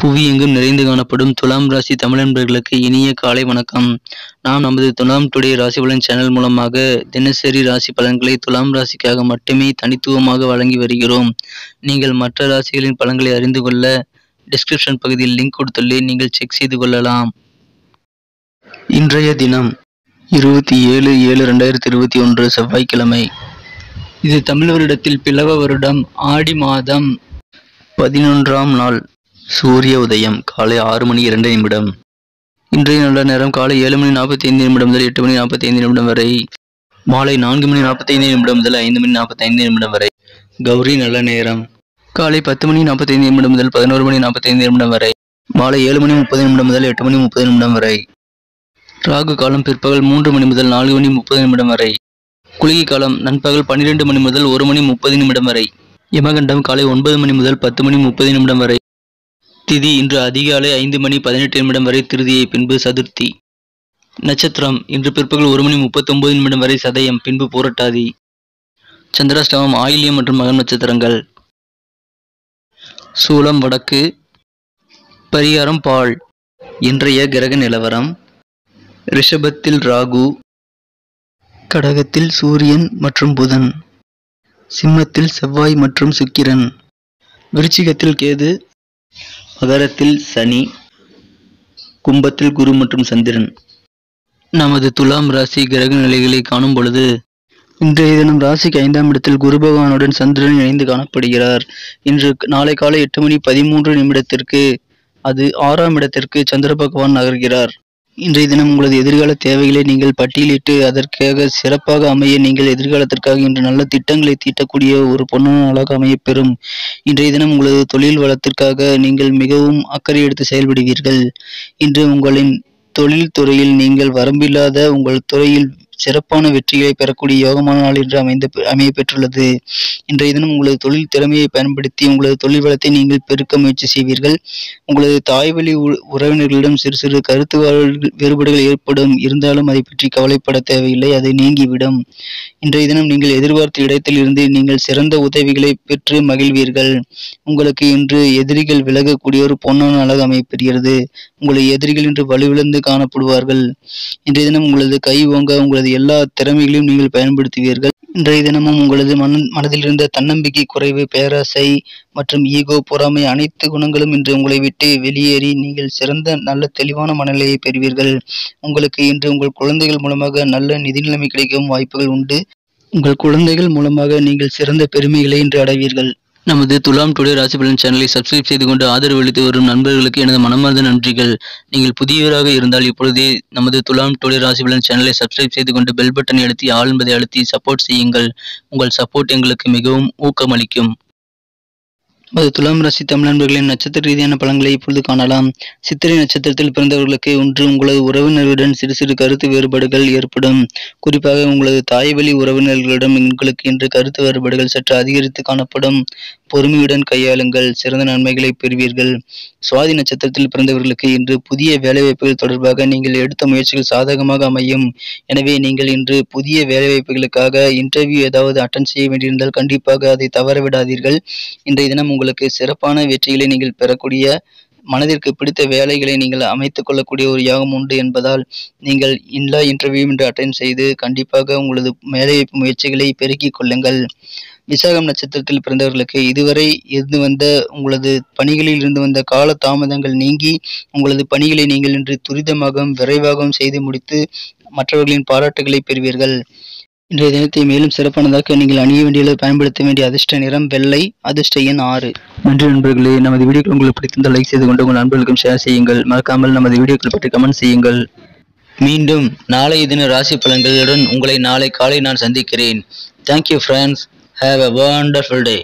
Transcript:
புவியெங்கும் நிறைந்து காணப்படும் துலாம் ராசி தமிழ் நண்பர்களுக்கு இனிய காலை வணக்கம். நாம் நமது துலாம் டுடே ராசி பலன் சேனல் மூலமாக தினசரி ராசி பலன்களை துலாம் ராசிக்காக மட்டுமே தனித்துவமாக வழங்கி வருகிறோம். நீங்கள் மற்ற ராசிகளின் பலன்களை அறிந்து கொள்ள டிஸ்கிரிப்ஷன் பகுதியில் லிங்க் கொடுத்துள்ளேன், நீங்கள் செக் செய்து கொள்ளலாம். இன்றைய தினம் 27/7/2021 செவ்வாய்க்கிழமை. இது தமிழ் வருடத்தில் பிளவ வருடம் ஆடி மாதம் 11ஆம் நாள். சூரிய உதயம் காலை 6:02 இன்றைய நல்ல நேரம் காலை 7:45 முதல் 8:45 வரை, மாலை 4:45 முதல் 5:45 வரை. கௌரி நல்ல நேரம் காலை 10:45 முதல் 11:45 வரை, மாலை 7:30 முதல் 8:30 வரை. ராகு காலம் பிற்பகல் 3 முதல் 4:30 வரை. குளிகை காலம் நண்பகல் 12 முதல் 1:30 வரை. யமகண்டம் காலை 9 முதல் 10:30 வரை. திதி இன்று அதிகாலை 5:18 வரை திருதியை, பின்பு சதுர்த்தி. நட்சத்திரம் இன்று பிற்பகல் 1:39 வரை சதயம், பின்பு பூரட்டாதி. சந்திராஷ்டமம் ஆயில்யம் மற்றும் மகம் நட்சத்திரங்கள். சூலம் வடக்கு. பரிகாரம் பால். இன்றைய கிரக நிலவரம்: ரிஷபத்தில் ராகு, கடகத்தில் சூரியன் மற்றும் புதன், சிம்மத்தில் செவ்வாய் மற்றும் சுக்கிரன், விருச்சிகத்தில் கேது, மகரத்தில் சனி, கும்பத்தில் குரு மற்றும் சந்திரன். நமது துலாம் ராசி கிரக நிலைகளை காணும் பொழுது, இன்றைய தினம் ராசிக்கு 5ஆம் இடத்தில் குரு பகவானுடன் சந்திரன் இணைந்து காணப்படுகிறார். நாளை காலை 8:13 அது 6ஆம் இடத்திற்கு சந்திர பகவான் நகர்கிறார். இன்றைய தினம் உங்களது எதிர்கால தேவைகளை நீங்கள் பட்டியலிட்டு அதற்காக சிறப்பாக அமைய, நீங்கள் எதிர்காலத்திற்காக இன்று நல்ல திட்டங்களை தீட்டக்கூடிய ஒரு பொன்னான நாளாக அமையப்பெறும். இன்றைய தினம் உங்களது தொழில் வளத்திற்காக நீங்கள் மிகவும் அக்கறை எடுத்து செயல்படுவீர்கள். இன்று உங்களின் தொழில் துறையில் நீங்கள் வரம்பில்லாத உங்கள் துறையில் சிறப்பான வெற்றிகளை பெறக்கூடிய யோகமான நாள் என்று அமைய பெற்றுள்ளது. இன்றைய தினம் உங்களது தொழில் திறமையை பயன்படுத்தி உங்களது தொழில் வளத்தை நீங்கள் பெருக்க முயற்சி செய்வீர்கள். உங்களது தாய்வழி உறவினர்களிடம் சிறு சிறு கருத்து வேறுபாடுகள் ஏற்படும், இருந்தாலும் அதை பற்றி கவலைப்பட தேவையில்லை, அது நீங்கிவிடும். இன்றைய தினம் நீங்கள் எதிர்பார்த்த இடத்தில் இருந்து நீங்கள் சிறந்த உதவிகளை பெற்று மகிழ்வீர்கள். உங்களுக்கு இன்று எதிரிகள் விலகக்கூடிய ஒரு பொன்னான நாளாக அமையப்பெறுகிறது. உங்களது எதிரிகள் இன்று வலுவிழந்து காணப்படுவார்கள். இன்றைய தினம் உங்களது கை ஓங்க உங்களது எல்லா திறமைகளையும் நீங்கள் பயன்படுத்துவீர்கள். இன்றைய தினமும் உங்களது மனதில் இருந்த தன்னம்பிக்கை குறைவு, பேராசை மற்றும் ஈகோ, பொறாமை அனைத்து குணங்களும் இன்று உங்களை விட்டு வெளியேறி நீங்கள் சிறந்த நல்ல தெளிவான மனநிலையை பெறுவீர்கள். உங்களுக்கு இன்று உங்கள் குழந்தைகள் மூலமாக நல்ல நிதி நிலைமை கிடைக்கவும் வாய்ப்புகள் உண்டு. உங்கள் குழந்தைகள் மூலமாக நீங்கள் சிறந்த பெருமைகளை இன்று அடைவீர்கள். நமது துலாம் டுடே ராசி பலன் சேனலை சப்ஸ்கிரைப் செய்து கொண்டு ஆதரவு அளித்து வரும் நண்பர்களுக்கு எனது மனமார்ந்த நன்றிகள். நீங்கள் புதியவராக இருந்தால் இப்பொழுதே நமது துலாம் டுடே ராசி பலன் சேனலை சப்ஸ்கிரைப் செய்து கொண்டு பெல் பட்டனை அழுத்தி ஆல் என்பதை அழுத்தி சப்போர்ட் செய்யுங்கள். உங்கள் சப்போர்ட் எங்களுக்கு மிகவும் ஊக்கமளிக்கும். நமது துலாம் ராசி தமிழ் நண்பர்களின் நட்சத்திர ரீதியான பலன்களை இப்பொழுது காணலாம். சித்திரை நட்சத்திரத்தில் பிறந்தவர்களுக்கு ஒன்று உங்களது உறவினர்களுடன் சிறு சிறு கருத்து வேறுபாடுகள் ஏற்படும். குறிப்பாக உங்களது தாய்வழி உறவினர்களிடம் உங்களுக்கு இன்று கருத்து வேறுபாடுகள் சற்று அதிகரித்து காணப்படும். பொறுமையுடன் கையாளுங்கள், சிறந்த நன்மைகளை பெறுவீர்கள். சுவாதி நட்சத்திரத்தில் பிறந்தவர்களுக்கு இன்று புதிய வேலைவாய்ப்புகள் தொடர்பாக நீங்கள் எடுத்த முயற்சிகள் சாதகமாக அமையும். எனவே நீங்கள் இன்று புதிய வேலைவாய்ப்புகளுக்காக இன்டர்வியூ ஏதாவது அட்டெண்ட் செய்ய வேண்டியிருந்தால் கண்டிப்பாக அதை தவறவிடாதீர்கள். இன்றைய தினம் உங்களுக்கு சிறப்பான வெற்றிகளை நீங்கள் பெறக்கூடிய, மனதிற்கு பிடித்த வேலைகளை நீங்கள் அமைத்துக் கொள்ளக்கூடிய ஒரு யோகம் உண்டு என்பதால் நீங்கள் எல்லா இன்டர்வியூ இன்று அட்டெண்ட் செய்து கண்டிப்பாக உங்களது வேலைவாய்ப்பு முயற்சிகளை பெருக்கிக் கொள்ளுங்கள். விசாகம் நட்சத்திரத்தில் பிறந்தவர்களுக்கு இதுவரை இருந்து வந்த உங்களது பணிகளில் இருந்து வந்த கால தாமதங்கள் நீங்கி உங்களது பணிகளை நீங்கள் இன்று துரிதமாகவும் விரைவாகவும் செய்து முடித்து மற்றவர்களின் பாராட்டுகளை பெறுவீர்கள். இன்றைய தினத்தை மேலும் சிறப்பானதாக நீங்கள் அணிய வேண்டிய பயன்படுத்த வேண்டிய அதிர்ஷ்ட நிறம் வெள்ளை, அதிர்ஷ்ட எண் 6. நன்றி நண்பர்களே. நமது வீடியோக்கள் உங்களுக்கு பிடித்திருந்தால் லைக் செய்து கொண்டு உங்கள் நண்பர்களுக்கும் ஷேர் செய்யுங்கள். மறக்காமல் நமது வீடியோக்கள் பற்றி கமெண்ட் செய்யுங்கள். மீண்டும் நாளைய தின ராசி பலன்களுடன் உங்களை நாளை காலை நான் சந்திக்கிறேன். Thank you friends. Have a wonderful day.